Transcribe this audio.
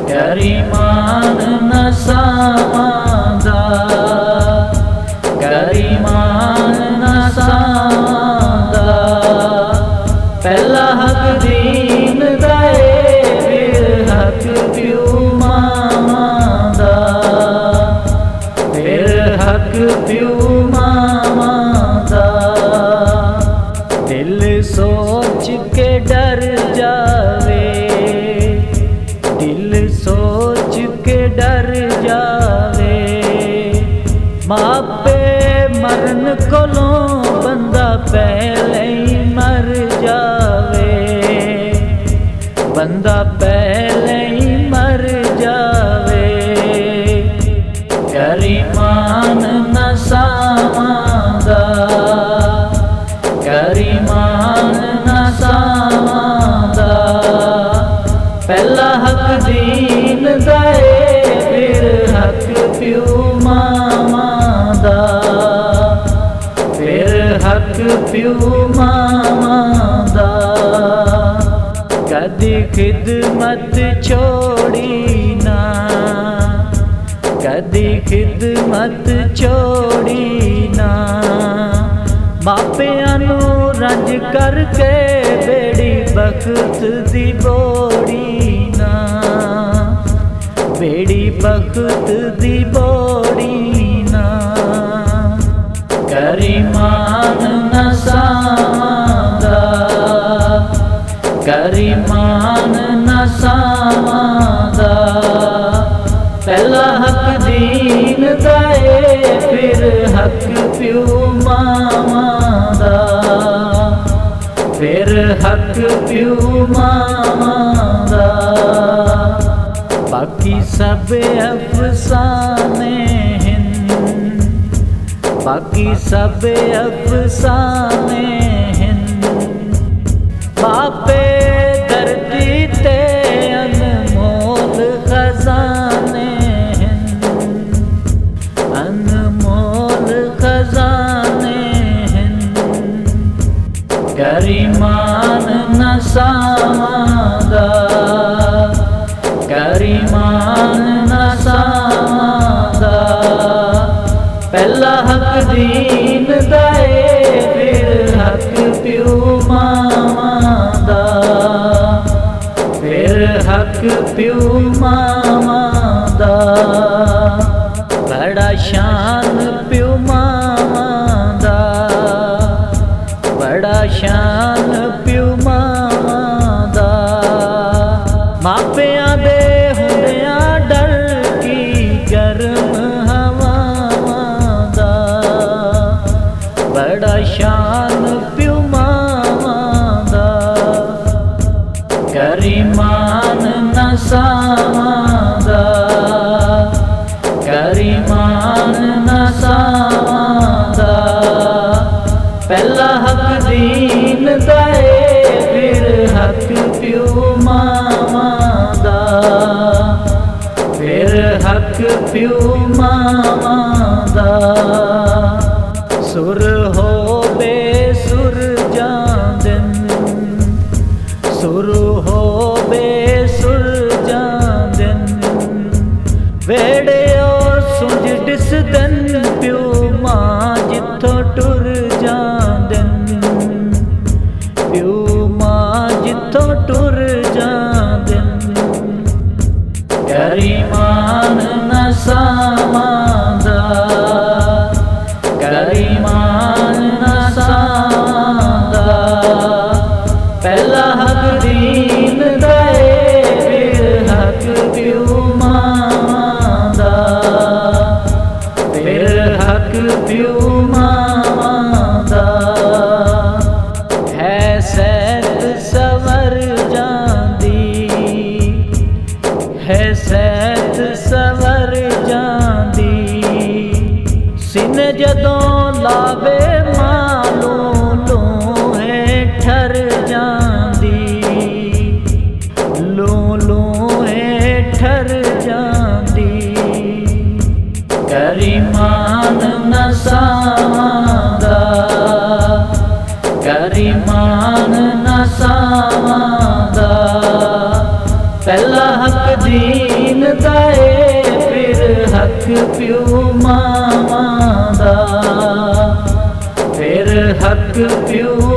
ਕਰੀਮਾਨ ਨਸਾਵਾਂ ਦਾ, ਕਰੀਮਾਨ ਨਸਾਵਾਂ ਦਾ। ਪਹਿਲਾ ਹੱਕ ਦੀਨ ਦਾ ਏ, ਫਿਰ ਹੱਕ ਪਿਓ ਮਾਵਾਂ ਦਾ, ਫਿਰ ਹੱਕ ਪਿਓ ਮਾਵਾਂ ਦਾ। ਦਿਲ ਸੋਚ ਕੇ ਡਰ ਜਾਵੇ, ਦਿਲ ਸੋਚ ਕੇ ਡਰ ਜਾਵੇ। ਮਾਪੇ ਮਰਨ ਕੋਲੋਂ ਬੰਦਾ ਪਹਿਲੇ ਹੀ ਮਰ ਜਾਵੇ, ਬੰਦਾ ਪਹਿਲੇ ਹੀ ਮਰ ਜਾਵੇ। ਕਰੀਮਾਨ ਨਸਾਵਾਂ ਦਾ, ਕਰੀਮਾਨ ਨਸਾਵਾਂ ਦਾ। ਪਹਿਲਾ ਹੱਕ ਦੀਨ ਦਾ ਏ, ਫਿਰ ਹੱਕ ਪਿਓ ਮਾਵਾਂ ਦਾ, ਫਿਰ ਹੱਕ ਪਿਓ ਮਾਵਾਂ ਦਾ। ਕਦੀ ਖਿਦਮਤ ਛੋੜੀ ਨਾ, ਕਦੀ ਖਿਦਮਤ ਛੋੜੀ ਨਾ। ਮਾਪਿਆਂ ਨੂੰ ਰੰਜ ਕਰਕੇ ਬੇੜੀ ਬਖਤ ਦੀ ਬੋੜੀ ਨਾ, ਬੇੜੀ ਬਖਤ ਦੀ ਬੋੜੀ ਨਾ। ਕਰੀਮਾਨ ਨਸਾਵਾਂ ਦਾ, ਕਰੀਮਾਨ ਨਸਾਵਾਂ ਦਾ। ਪਹਿਲਾ ਹੱਕ ਦੀਨ ਦਾ ਏ, ਫਿਰ ਹੱਕ ਪਿਓ ਮਾਵਾਂ ਦਾ, ਫਿਰ ਹੱਕ ਪਿਓ ਮਾਵਾਂ ਦਾ। ਬਾਕੀ ਸਭ ਅਫਸਾਨੇ ਹਨ, ਬਾਕੀ ਸਭ ਅਫਸਾਨੇ ਹਨ। ਮਾਪੇ ਧਰਤੀ ਤੇ ਅਨਮੋਲ ਖਜ਼ਾਨੇ ਹਨ, ਅਨਮੋਲ ਖਜ਼ਾਨੇ ਹਨ। ਕਰੀਮਾਨ ਨਸਾਵਾਂ ਦਾ, ਕਰੀਮਾਨ ਨਸਾਵਾਂ ਦਾ। ਪਹਿਲਾ ਹੱਕ ਦੀਨ ਦਾ ਏ, ਫਿਰ ਹੱਕ ਪਿਓ ਮਾਵਾਂ ਦਾ, ਫਿਰ ਹੱਕ ਪਿਓ ਮਾਵਾਂ ਦਾ। ਬੜਾ ਸ਼ਾਨ ਪਿਓ ਮਾਵਾਂ ਦਾ, ਬੜਾ ਸ਼ਾਨ ਪਿਓ ਮਾਵਾਂ ਦਾ। ਮਾਪਿਆਂ ਦੇ ਹੁੰਦਿਆਂ ਡਰ ਕੀ ਗਰਮ ਹਵਾਵਾਂ ਦਾ, ਬੜਾ ਸ਼ਾਨ ਪਿਓ ਮਾਵਾਂ ਦਾ। ਕਰੀਮਾਨ ਨਸਾਵਾਂ ਦਾ, ਕਰੀਮਾਨ ਨਸਾਵਾਂ ਦਾ। ਪਹਿਲਾ ਹੱਕ ਦੀਨ ਦਾ ਏ, ਫਿਰ ਹੱਕ ਪਿਓ ਮਾਵਾਂ ਦਾ, ਫਿਰ ਹੱਕ ਪਿਓ ਮਾਵਾਂ ਦਾ। ਸੁਰ ਹੋਵੇ ਸੁਰਜਾਂ ਦਿਨ, ਸੁਰ ਹੋਵੇ ਸੁਰਜਾਂ ਦਿਨ। ਵੇੜਿਓ ਸੁੰਝ ਦਿਸਦਨ ਪਿਓ ਮਾਂ ਜਿੱਥੋਂ ਟੁਰ ਜਾਂਦਨ, ਪਿਓ ਮਾਂ ਜਿੱਥੋਂ ਟੁਰ ਜਾਂਦਨ। ਕਰੀਮਾਨ ਨਸਾਵਾਂ ਦਾ, ਕਰੀਮਾਨ ਨਸਾਵਾਂ ਦਾ। ਪਹਿਲਾ ਹੱਕ ਦੀਨ ਦਾ ਏ, ਫਿਰ ਹੱਕ ਪਿਓ ਮਾਵਾਂ ਦਾ, ਫਿਰ ਹੱਕ ਪਿਓ ਮਾਵਾਂ ਦਾ। ਹੈ ਸੈਤ ਸਵਰ ਜਾਂਦੀ, ਹੈ ਸੈਤ ਸਵਰ ਜਾਂਦੀ। ਸਿਨ ਜਦੋਂ ਲਾਵੇ ਮਾਲੋਂ ਲੋਹੇ ਠਰ ਜਾਂਦੀ, ਲੋਹੇ ਠਰ ਜਾਂਦੀ। ਕਰੀਮਾਨ ਨਸਾਵਾਂ ਦਾ, ਕਰੀਮਾਨ ਨਸਾਵਾਂ ਦਾ। ਪਹਿਲਾ ਹੱਕ ਦੀ ਪਿਓ ਮਾਵਾਂ ਦਾ, ਫਿਰ ਹੱਕ ਪਿਓ